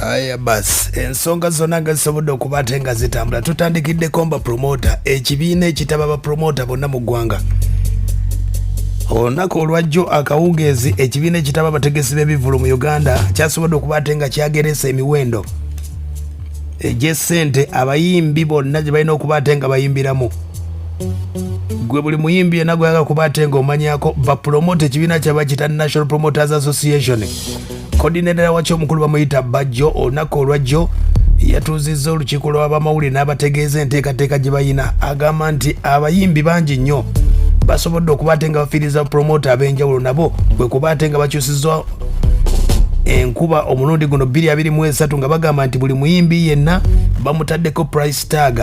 aya basi ensonga zonna nga zisobodde okuba ate nga zitambula. Tutandikiddeko mba promota ekibiina ekitaba bapromota bonna mu ggwanga. Olunaku olwajjo akawungeezi ekibiina ekitaba abategesi b'ebivvulu mu Uganda kyasobodde okuba ate nga kyageresa emiwendo egy'essente abayimbi bonna gye balina okuba ate nga bayimbiramu. Gwe buli muyimbi yenna gweyagala kuba ate nga omanyako bapromota ekibiina kyaba kita National Promoters Association. Coordinator wakyo omukulu bamuyita Bajjo olunaku olwajjo yatuuzizza olukiiko lw'abamawulire n'abategeeza enteekateeka gye bayina. Agamba nti abayimbi bangi nnyo basobodde okuba ate nga bafiiriza promota ab'enjawulo nabo bwe kuba ate nga bakyusizza enkuba omulundi guno 2023 nga bagamba nti buli muyimbi yenna bamutaddeko price tag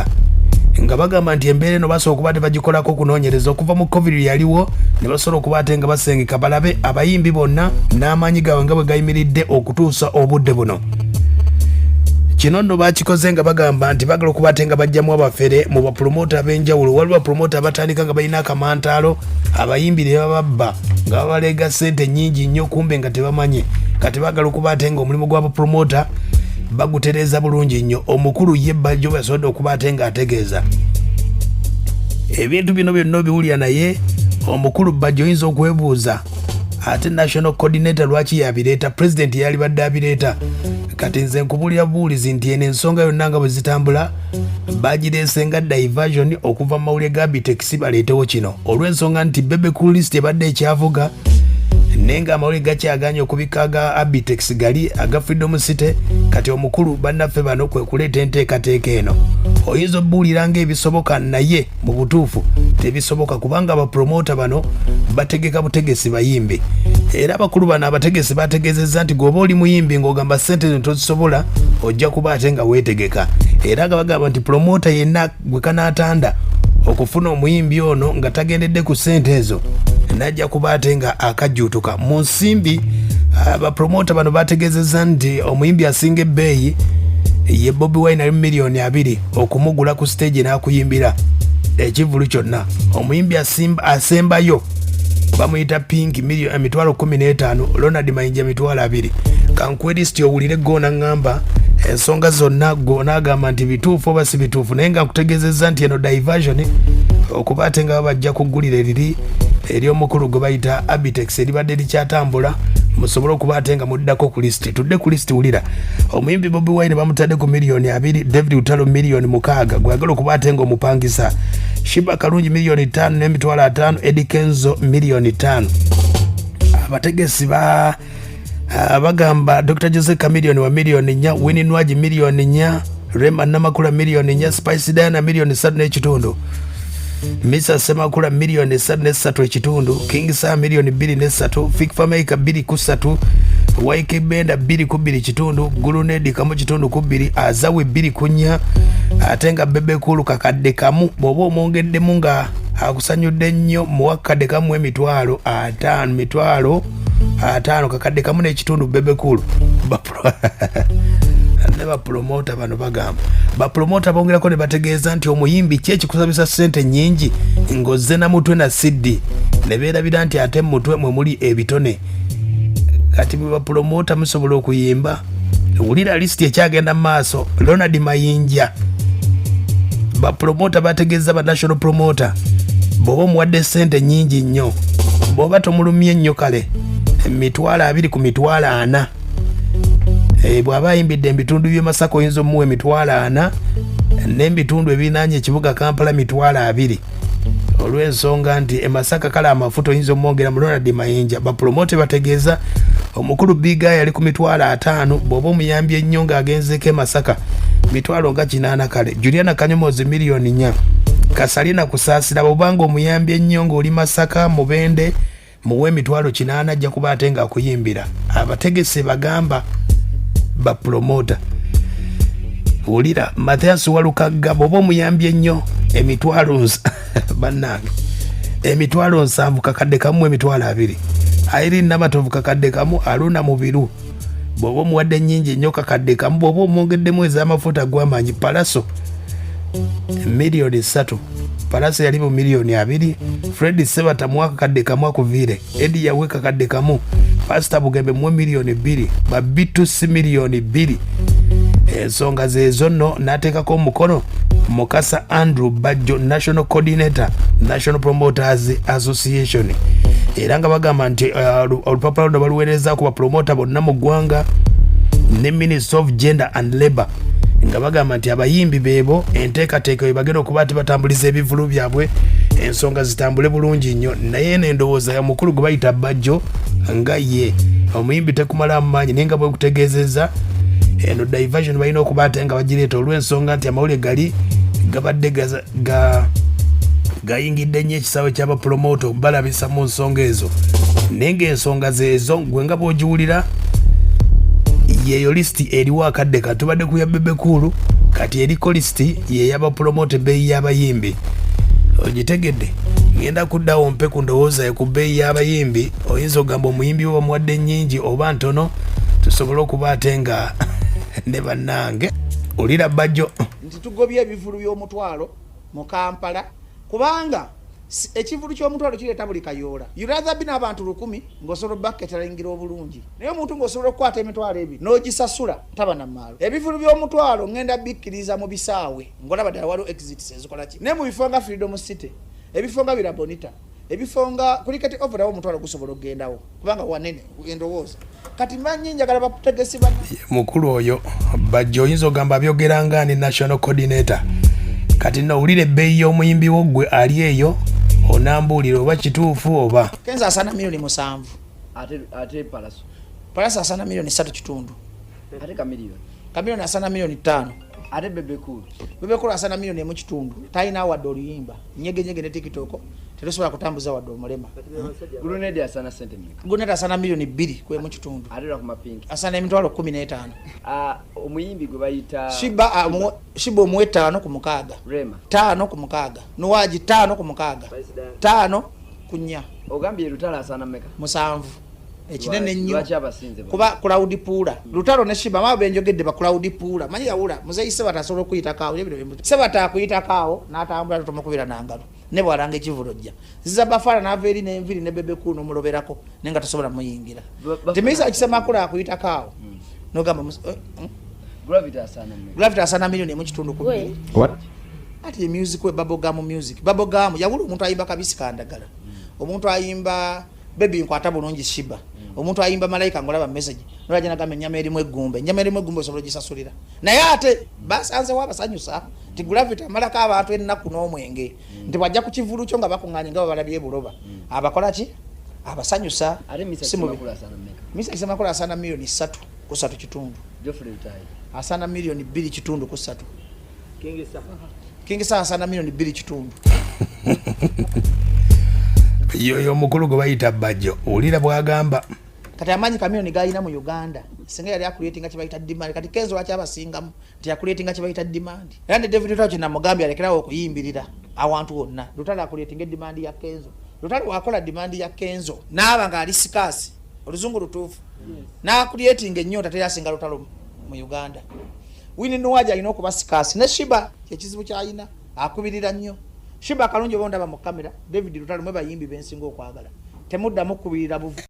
nga bagamba nti embeera eno basobola okuba ate bagikolako okunoonyereza okuva mu covid yaliwo ne basobola okuba ate nga basengeka balabe abayimbi bonna n'amaanyi gaabwe nga bwe gayimiridde okutuusa obudde buno. Kino nno bakikoze nga bagamba nti bagala okuba ate nga bajjamu abafere mu bapromota ab'enjawulo. Waliwo bapromota abatandika nga balina akamantaalo abayimbi ne bababba nga babaleega ssente nnyingi nnyo kumbe nga tebamanye. Kati bagala okuba ate nga omulimu gw'abapromota bagutereeza bulungi nnyo. Omukulu ye Bajjo basobodde okuba ate nga ategeeza ebintu bino byonna biwulira, naye omukulu Bajjo oyinza okwebuuza ate national coordinator lwaki yabireeta, president yali badde abireeta. Kati nze nkubulira buulizi nti eno ensonga yonna nga bwe zitambula bagireese nga diversion okuva mu mawulire ga Bitex baleetewo kino olw'ensonga nti bebe cool list ebadde ekyavuga naye nga amawulire gakyaganya okubika aga Abitex gali aga Freedom City. Kati omukulu bannaffe bano kwe kuleeta enteekateeka eno. Oyinza obbuulira ng'ebisoboka naye mu butuufu tebisoboka kubanga abapromota bano bategeka butegesi bayimbi. Era abakulu bano abategesi bategeezezza nti gwoba oli muyimbi ng'ogamba ssente zino tozisobola ojja kuba ate nga weetegeka. Era nga bagamba nti promota yenna gwe kanaatanda okufuna omuyimbi ono nga tagendedde ku ssente ezo najja kuba ate nga akajjuutuka mu nsimbi. Abapromota bano bategeezezza nti omuyimbi asinga ebbeeyi ye Bobi Wine ali miliyoni 2 okumugula ku stage n'akuyimbira ekivulu kyonna. Omuyimbi asembayo bamuyita Pink emitwalo 15, Ronald Mayinja emitwalo 2. Kankwedisiti owulire gona ngamba ensonga zonna gona agamba nti bituufu oba si bituufu, naye nga kutegeezezza nti eno diversion okuba ate nga bajja kuggulira eri omukulu gwe bayita Abitex eribadde likyatambula musobole okuba ate nga muddako ku list. Tudde ku list wulira omuyimbi Bobi Wine bamutadde ku miliyoni 2, David Utalo miliyoni 6, gwagala okuba ate nga omupangisa. Shiba Kalungi miliyoni 5 n'emitwalo 5, Eddie Kenzo miliyoni 5. Abategesi bagamba Dr. Jose Chameleone wa miliyoni 4, Winnie Nwagi miliyoni 4, Rema Namakula miliyoni 4, Spice Diana miliyoni 3 n'ekitundu, Misa Semakula miliyoni 3 ekitundu, King Sam miliyoni 2 Fikfa Maker 2 YK Benda 2 ekitundu, Gulunedi kamu kitundu 2, Azawe 2 ate nga Bebe Kulu kakadde kamu bw'oba omwongeddemu nga akusanyudde nnyo muwakadde kamu emitwalo 5 kakadde kamu n'ekitundu Bebe Kulu. Ne bapromota bano bagamba bapromota bongerako ne bategeeza nti omuyimbi ki ekikusabisa ssente nnyingi ng'ozze na mutwe na siddi ne beerabira nti ate mutwe mwe muli ebitone. Kati bwe bapromota musobola okuyimba wulira lisiti ekyagenda mu maaso. Ronald Mayinja bapromota bategeeza ba national promoter bw'oba omuwadde ssente nnyingi nnyo, bw'oba tomulumye nnyo kale emitwalo 2 ku mitwalo 4, bw'aba ayimbidde ebitundu by'e Masaka oyinza omuwa emitwalo 4 n'ebitundu ebinaanye ekibuga Kampala mitwalo 2 olw'ensonga nti e Masaka kale amafuta oyinza omwongera mu Ronald Mayinja. Bapromote bategeeza omukulu Biga yali ku mitwalo 5, bw'oba omuyambi ennyo ng'agenzeko e Masaka mitwalo nga 8 kale. Juliana Kanyomozi miliyoni 4, Kasalina Kusaasira bw'obanga omuyambi ennyo ng'oli Masaka Mubende muwe emitwalo 8 ajja kuba ate nga akuyimbira. Abategesi bagamba bapromota wulira Mathias Walukagga bw'oba omuyambi ennyo emitwalo bannange emitwalo 7 kakadde kamu emitwalo 2, Irene Namatovu kakadde kamu, Aruna Mubiru bw'oba omuwadde nnyingi nnyo kakadde kamu, bw'oba omwongeddemu ez'amafuta gw'amaanyi Palaso miliyoni 3, Palaso yali mu miliyoni 2, Fred Sebata muwa kakadde kamu akuviire, Eddie yawe kakadde kamu, Pastor Bugembe muwe miliyoni 2, Babitu si miliyoni 2 ensonga zezo nno n'ateekako omukono Mukasa Andrew Bajjo, National Coordinator, National Promoters Association. Era nga bagamba nti olupapula luno baluweereza ku bapromota bonna mu ggwanga ne Minister of Gender and Labour, nga bagamba nti abayimbi beebo enteekateeka bwe bagenda okuba ati batambuliza ebivulu byabwe ensonga zitambule bulungi nnyo. Naye n'endowooza ya mukulu gwe bayita Bajjo nga ye omuyimbi tekumala maanyi, naye nga bwe kutegeezeza eno diversion balina okuba ate nga bagireeta olw'ensonga nti amawulire gali gabadde gayingidde nnyo ekisaawe ky'abapromota okubalabisa mu nsonga ezo. Naye ng'ensonga zeezo gwe nga bw'ogiwulira yeeyo lisiti eriwo akadde katubadde ku ya Bebe Cool, kati eriko lisiti y'eyabapromota ebbeeyi y'abayimbi. Ogitegedde? Ngenda kuddawo mpe ku ndowooza ku bbeeyi y'abayimbi. Oyinza okugamba omuyimbi we bamuwadde nnyingi oba ntono, tusobole okuba ate nga ne bannange. Olira Bajjo nti tugobye ebivulu by'omutwalo mu Kampala kubanga ekivulu ky'omutwalo kireeta buli kayoola. You rather be n'abantu 10 ng'osobola baketalingira obulungi, naye omuntu ng'osobola okukwata emitwalo ebiri n'ogisasula taba na maalo. Ebivulu by'omutwalo ngenda bikkiriza mu bisaawe ng'olaba ddala waliwo exits ezikola ki, ne mu bifo nga Freedom City, ebifo nga Bira Bonita, ebifo nga Cricket Over awo omutwalo gusobola okugendawo kubanga wanene endowooza. Kati manyi njagala bakutegesi bano mukulu oyo Bajjo oyinza ogamba byogera nga ni National Coordinator. Kati nawulira ebbeeyi y'omuyimbi wo gwe ali eyo onambuulira oba kituufu oba Kenza asana milioni 7 ate Palaso asana milioni 3 kitundu, ate kamilioni asana milioni 5, ate Bebe Cool asana milioni 1 kitundu. Talina wadde oluyimba nyege ne TikTok terusobola kutambuza wadde omulema. Grenade asana sente mmeka? Grenade asana milioni 2 ku emu kitundu, ate ku mapinki asana emitwalo 15. Omuyimbi gwe bayita Shiba omuwe 5 ku 6, Rema 5 ku 6, Nuwaji 5 ku 6, 5 ku 4. ogambye Lutalo asana mmeka? 7. Ekinene nnyo lwaki abasinze kuba Cloud Pool Lutalo ne Shiba maba benjogedde ba Cloud Pool manyi yawula muzeyi Sebata asobola okuyita kaawo ebyo Sebata akuyita kaawo n'atambula tomukubira nangalo ne bwalanga ekivulojja ziza bafala n'aveeri n'enviri ne Bebe Cool n'omuloberako nenga tosobola muyingira timisa akisema kula akuyita kaawo n'ogamba Gravity asana milioni 1 kitundu ku bbiri. What? Ati music we bubblegum music yawula omuntu ayimba kabisi kandagala, omuntu ayimba Baby nkwata bulungi Shiba, omuntu ayimba Malaika ngolaba message nolajja nagamba ennyama erimu eggumba osobola gisasulira naye ate basanze wabasanyusa nti Gravity amalako abantu ennaku n'omwenge nti bajja ku kivulu kyo nga bakuŋŋaanye nga babalabye buloba abakola ki abasanyusa. Misa kisemakula asana milioni 3 ku 3 kitundu, asana milioni 2 kitundu ku 3, Kingisa asana milioni 2 kitundu. yoyo mukulu gwe bayita Bajjo olira bwagamba kati amanyi kamilioni galina mu Uganda singa yali akuleetinga kye bayita demand. Kati Kenzo lwaki abasingamu nti akuleetinga kye bayita demand. Era ne David Lutalo namugambye alekerawo okuyimbirira awantu wonna. Lutalo akuleetinga demand ya Kenzo. Lutalo wakola demand ya Kenzo n'aba nga ali sikasi oluzungu lutuufu n'akuleetinga ennyo taterasinga Lutalo mu Uganda. Wini Nuwaji alina okuba sikasi ne Shiba kyekizibu kyalina akubirira nnyo. Shiba kalungi obondaba mu kamera David Lutalo mwe bayimbi bensinga okwagala temuddamu kubirira buvu